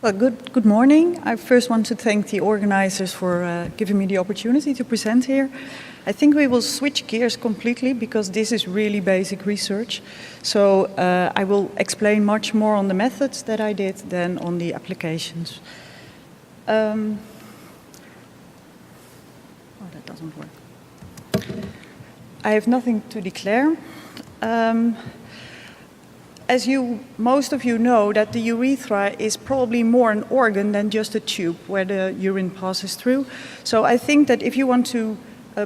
Well, good morning. I first want to thank the organizers for giving me the opportunity to present here. I think we will switch gears completely because this is really basic research. So I will explain much more on the methods that I did than on the applications. Oh, that doesn't work. I have nothing to declare. As most of you know, that the urethra is probably more an organ than just a tube where the urine passes through. So I think that if you want to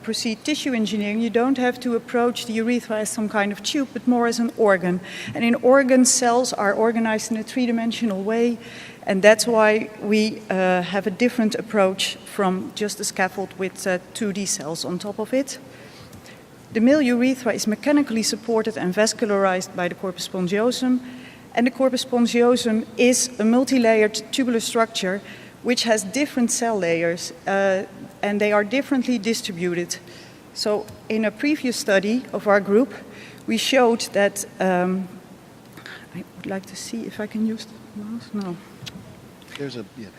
proceed tissue engineering, you don't have to approach the urethra as some kind of tube, but more as an organ. And in organs, cells are organized in a three-dimensional way, and that's why we have a different approach from just a scaffold with 2D cells on top of it. The male urethra is mechanically supported and vascularized by the corpus spongiosum, and the corpus spongiosum is a multilayered tubular structure which has different cell layers, and they are differently distributed. So in a previous study of our group, we showed that, I would like to see if I can use the mouse, no. There's a, yeah.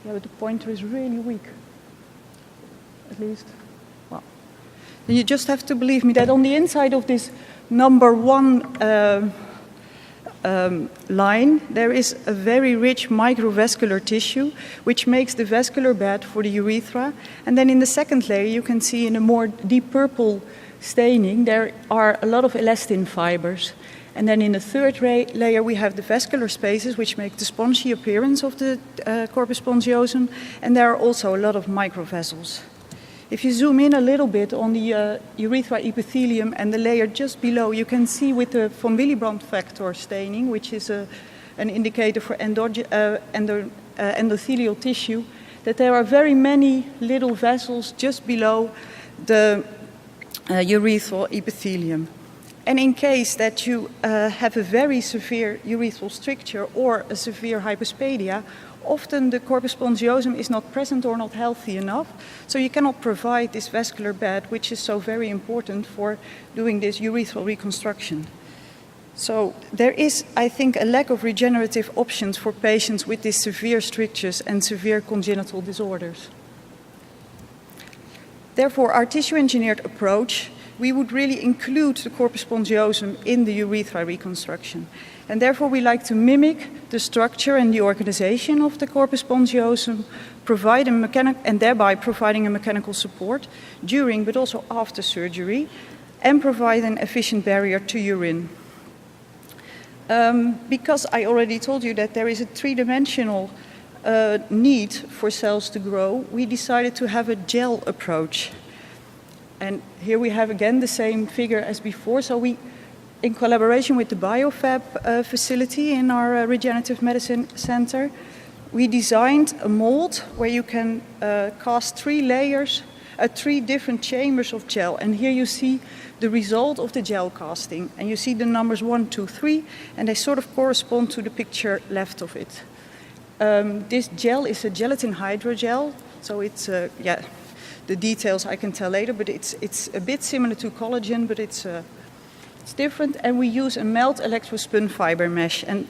Yeah, but the pointer is really weak, at least. You just have to believe me that on the inside of this number 1 line, there is a very rich microvascular tissue, which makes the vascular bed for the urethra. And then in the second layer, you can see in a more deep purple staining, there are a lot of elastin fibers. And then in the third layer, we have the vascular spaces, which make the spongy appearance of the corpus spongiosum. And there are also a lot of microvessels. If you zoom in a little bit on the urethra epithelium and the layer just below, you can see with the von Willebrand factor staining, which is an indicator for endothelial tissue, that there are very many little vessels just below the urethral epithelium. And in case that you have a very severe urethral stricture or a severe hypospadia, often the corpus spongiosum is not present or not healthy enough, so you cannot provide this vascular bed, which is so very important for doing this urethral reconstruction. So there is, I think, a lack of regenerative options for patients with these severe strictures and severe congenital disorders. Therefore, our tissue-engineered approach, we would really include the corpus spongiosum in the urethra reconstruction. And therefore, we like to mimic the structure and the organization of the corpus spongiosum, and thereby providing a mechanical support during but also after surgery, and provide an efficient barrier to urine. Because I already told you that there is a three-dimensional need for cells to grow, we decided to have a gel approach. And here we have again the same figure as before. So we, in collaboration with the BioFab facility in our regenerative medicine center, we designed a mold where you can cast 3 layers, 3 different chambers of gel. And here you see the result of the gel casting. And you see the numbers 1, 2, 3, and they sort of correspond to the picture left of it. This gel is a gelatin hydrogel, so it's, the details I can tell later, but it's a bit similar to collagen, but it's different. And we use a melt electrospun fiber mesh. And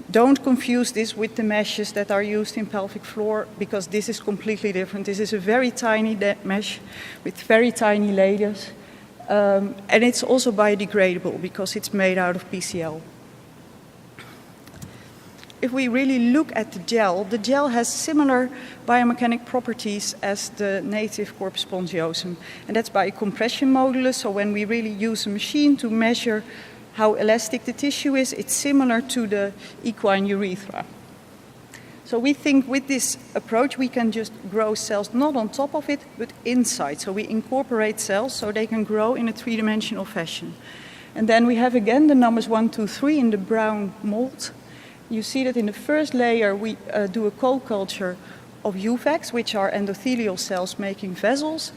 don't confuse this with the meshes that are used in pelvic floor, because this is completely different. This is a very tiny mesh with very tiny layers. And it's also biodegradable because it's made out of PCL. If we really look at the gel has similar biomechanic properties as the native corpus spongiosum. And that's by a compression modulus. So when we really use a machine to measure how elastic the tissue is, it's similar to the equine urethra. So we think with this approach, we can just grow cells not on top of it, but inside. So we incorporate cells so they can grow in a three-dimensional fashion. And then we have again the numbers 1, 2, 3 in the brown mold. You see that in the first layer, we do a co-culture of UVECs, which are endothelial cells making vessels,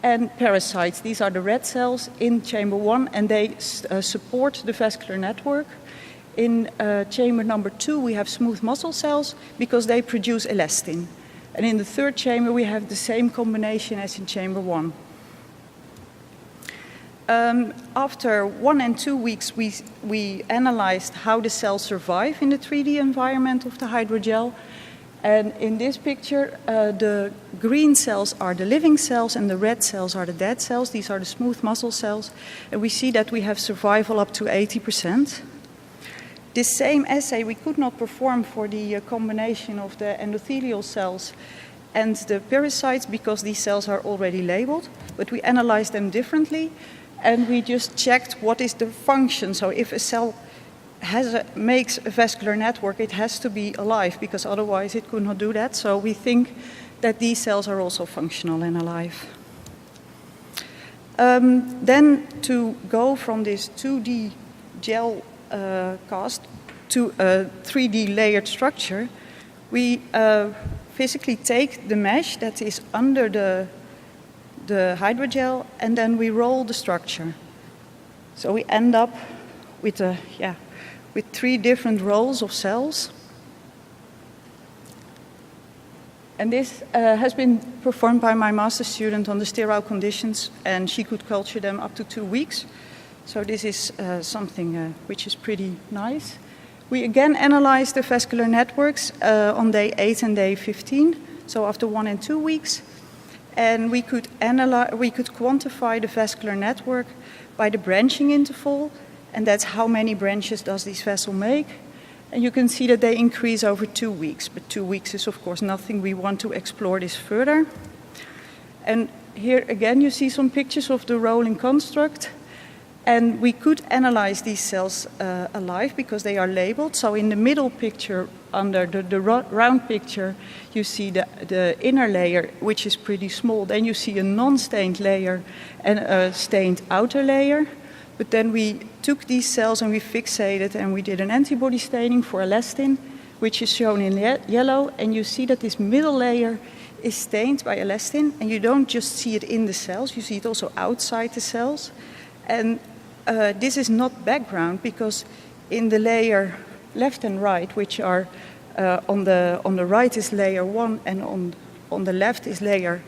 and parasites. These are the red cells in chamber 1, and they support the vascular network. In chamber number 2, we have smooth muscle cells because they produce elastin. And in the third chamber, we have the same combination as in chamber 1. After 1 and 2 weeks, we analyzed how the cells survive in the 3D environment of the hydrogel. And in this picture, the green cells are the living cells and the red cells are the dead cells. These are the smooth muscle cells. And we see that we have survival up to 80%. This same assay we could not perform for the combination of the endothelial cells and the parasites because these cells are already labeled, but we analyzed them differently and we just checked what is the function. So if a cell makes a vascular network, it has to be alive because otherwise it could not do that. So we think that these cells are also functional and alive. Then to go from this 2D gel cast to a 3D layered structure, we physically take the mesh that is under the hydrogel and then we roll the structure. So we end up with with 3 different rolls of cells. And this has been performed by my master's student under sterile conditions, and she could culture them up to 2 weeks. So this is something which is pretty nice. We again analyzed the vascular networks on day 8 and day 15, so after 1 and 2 weeks. And we could quantify the vascular network by the branching interval, and that's how many branches does this vessel make. And you can see that they increase over 2 weeks, but 2 weeks is of course nothing. We want to explore this further. And here again you see some pictures of the rolling construct. And we could analyze these cells alive because they are labeled. So in the middle picture, under the round picture, you see the inner layer, which is pretty small. Then you see a non-stained layer and a stained outer layer. But then we took these cells and we fixated and we did an antibody staining for elastin, which is shown in yellow. And you see that this middle layer is stained by elastin. And you don't just see it in the cells, you see it also outside the cells. And this is not background because in the layer left and right, which are on the right is layer 1 and on the left is layer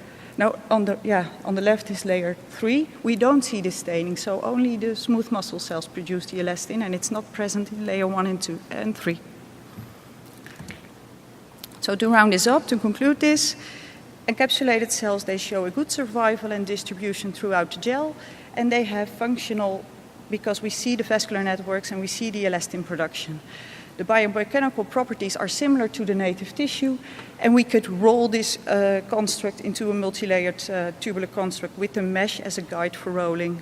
on the left is layer 3. We don't see the staining, so only the smooth muscle cells produce the elastin, and it's not present in layer 1 and 2 and 3. So to round this up, to conclude this, encapsulated cells, they show a good survival and distribution throughout the gel, and they have functional, because we see the vascular networks and we see the elastin production. The biomechanical properties are similar to the native tissue, and we could roll this construct into a multi-layered tubular construct with the mesh as a guide for rolling.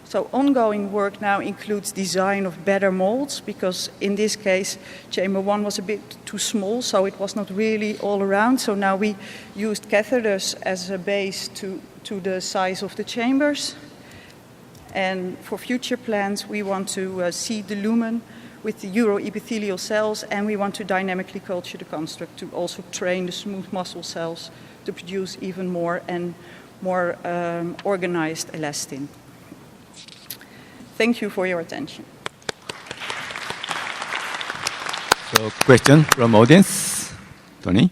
So ongoing work now includes design of better molds, because in this case, chamber 1 was a bit too small, so it was not really all around. So now we used catheters as a base to the size of the chambers. And for future plans, we want to seed the lumen with the uroepithelial cells, and we want to dynamically culture the construct to also train the smooth muscle cells to produce even more and more organized elastin. Thank you for your attention. So, question from audience, Tony.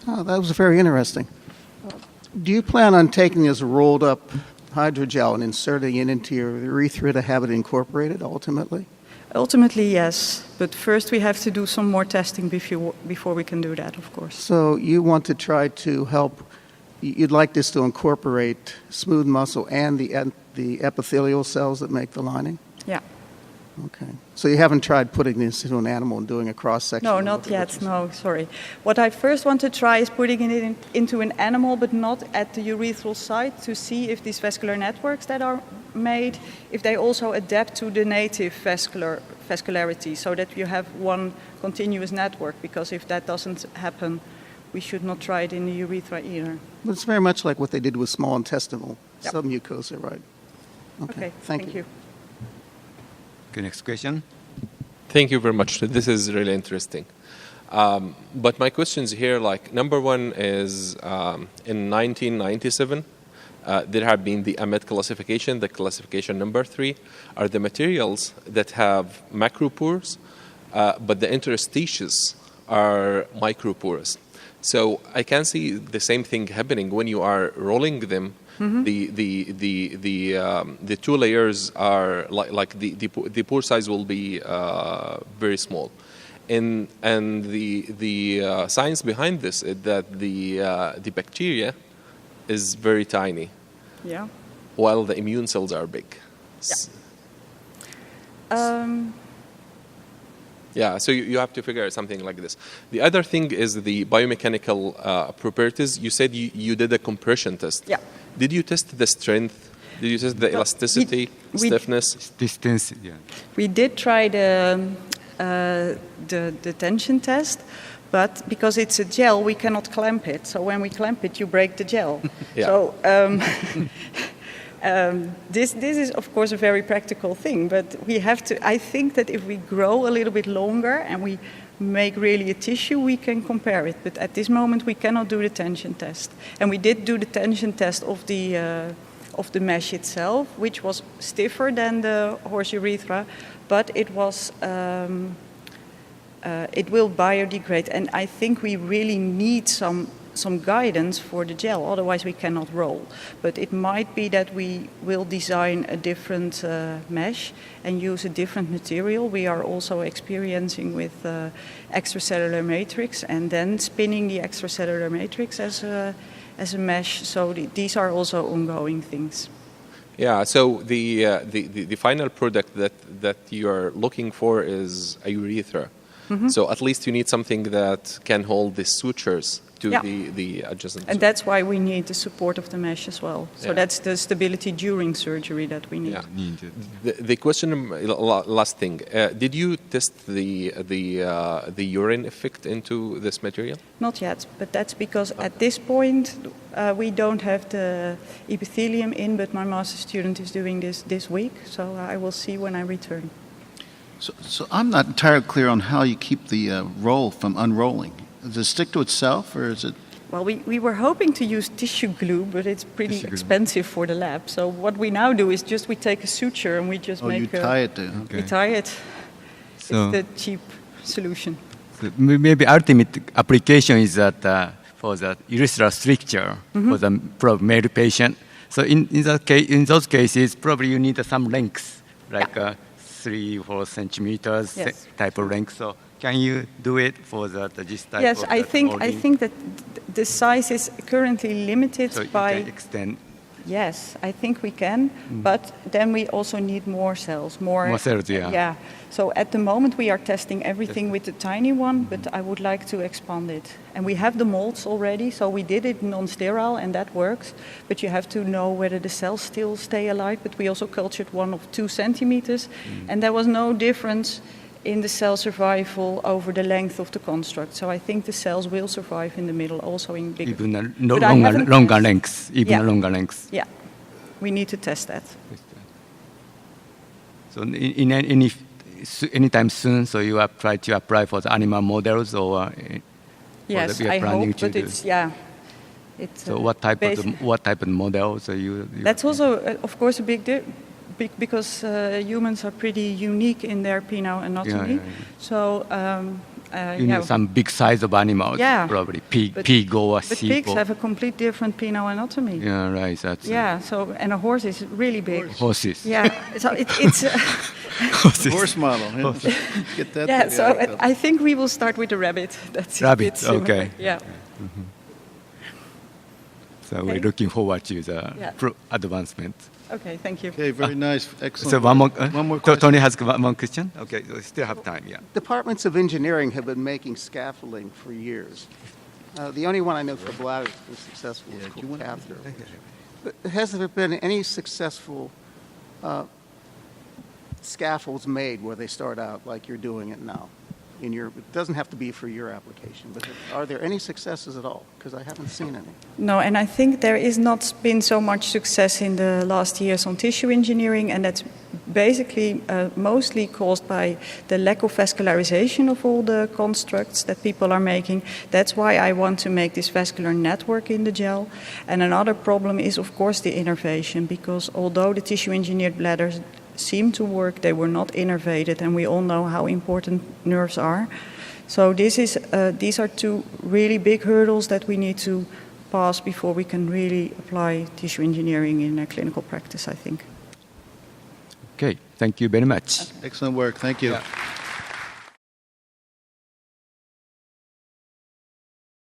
Oh, that was very interesting. Do you plan on taking this rolled up hydrogel and inserting it into your urethra to have it incorporated ultimately? Ultimately, yes. But first we have to do some more testing before we can do that, of course. So you want to try to help, you'd like this to incorporate smooth muscle and the epithelial cells that make the lining? Yeah. Okay. So you haven't tried putting this into an animal and doing a cross-section? No, not yet. No, sorry. What I first want to try is putting it into an animal, but not at the urethral site, to see if these vascular networks that are made, if they also adapt to the native vascularity, so that you have one continuous network. Because if that doesn't happen, we should not try it in the urethra either. But it's very much like what they did with small intestinal submucosa, right? Okay. Thank you. Okay, next question. Thank you very much. This is really interesting. But my questions here, like, number one is in 1997, there have been the AMET classification, the classification number 3, are the materials that have macropores, but the interstitials are microporous. So I can see the same thing happening when you are rolling them. Mm-hmm. The 2 layers are like the pore size will be very small, And the science behind this is that the bacteria is very tiny, Yeah. while the immune cells are big. Yeah, so you have to figure out something like this. The other thing is the biomechanical properties. You said you did a compression test. Yeah. Did you test the strength? Did you test the elasticity, we- stiffness? Distance, yeah. We did try the tension test, but because it's a gel, we cannot clamp it. So when we clamp it, you break the gel. Yeah. So this is, of course, a very practical thing, but we have to. I think that if we grow a little bit longer and we make really a tissue, we can compare it. But at this moment, we cannot do the tension test. And we did do the tension test of the mesh itself, which was stiffer than the horse urethra, but it was. It will biodegrade, and I think we really need some guidance for the gel, otherwise we cannot roll. But it might be that we will design a different mesh and use a different material. We are also experiencing with extracellular matrix and then spinning the extracellular matrix as a mesh. So these are also ongoing things. Yeah. So the final product that you are looking for is a urethra. Mm-hmm. So at least you need something that can hold the sutures to Yeah. the adjacent. And that's why we need the support of the mesh as well. So Yeah. that's the stability during surgery that we need. Yeah. The question, last thing, did you test the urine effect into this material? Not yet, but that's because at this point we don't have the epithelium in, but my master student is doing this week, so I will see when I return. So I'm not entirely clear on how you keep the roll from unrolling. Does it stick to itself, or is it? Well, we were hoping to use tissue glue, but it's pretty Tissue glue. expensive for the lab. So what we now do is just we take a suture and we just Oh, you make tie it to. we tie it. So, It's the cheap solution. so maybe ultimate application is that for the urethral stricture for the male patient. So in those cases, probably you need some length, like 3 or 4 centimeters Yes. type of length. So can you do it for this type Yes, of I that think molding? that the size is currently limited So you by. can extend Yes, I think we can, but then we also need more cells, more cells, yeah. Yeah. So at the moment we are testing everything with the tiny one, but I would like to expand it. And we have the molds already, so we did it non-sterile and that works. But you have to know whether the cells still stay alive. But we also cultured one of 2 centimeters, and there was no difference in the cell survival over the length of the construct. So I think the cells will survive in the middle, also in bigger. even a But I haven't longer tested- lengths, even Yeah. longer lengths. Yeah, we need to test that. So anytime soon, so you are try to apply for the animal models, or Yes, we are I planning hope, to but do. it's It's So what type of model? So you That's also, of course, a big because humans are pretty unique in their penile anatomy. Yeah. So you need some big size of animals, Yeah. probably But- pig or but sheep. pigs or- have a complete different penile anatomy. Yeah, right. That's Yeah, so and a horse is really big. horses. Yeah, so it's Horses. Horse model. Yeah. Get that. yeah. thing So out of I think we will start with the rabbit. That's Rabbit, a bit similar. okay. Yeah. So Okay. we're looking forward to the Yeah. advancement. Okay, thank you. Okay, very nice. Excellent. So one more question. Tony has one question. Okay, we still have time. Yeah. Departments of engineering have been making scaffolding for years. The only one I know for bladder that's been successful is called catheter. But has there been any successful scaffolds made where they start out like you're doing it now? It doesn't have to be for your application, but are there any successes at all? Because I haven't seen any. No, and I think there is not been so much success in the last years on tissue engineering, and that's basically mostly caused by the lack of vascularization of all the constructs that people are making. That's why I want to make this vascular network in the gel. And another problem is, of course, the innervation, because although the tissue engineered bladders seem to work, they were not innervated, and we all know how important nerves are. So these are 2 really big hurdles that we need to pass before we can really apply tissue engineering in a clinical practice, I think. Okay. Thank you very much. Excellent work. Thank you. Yeah.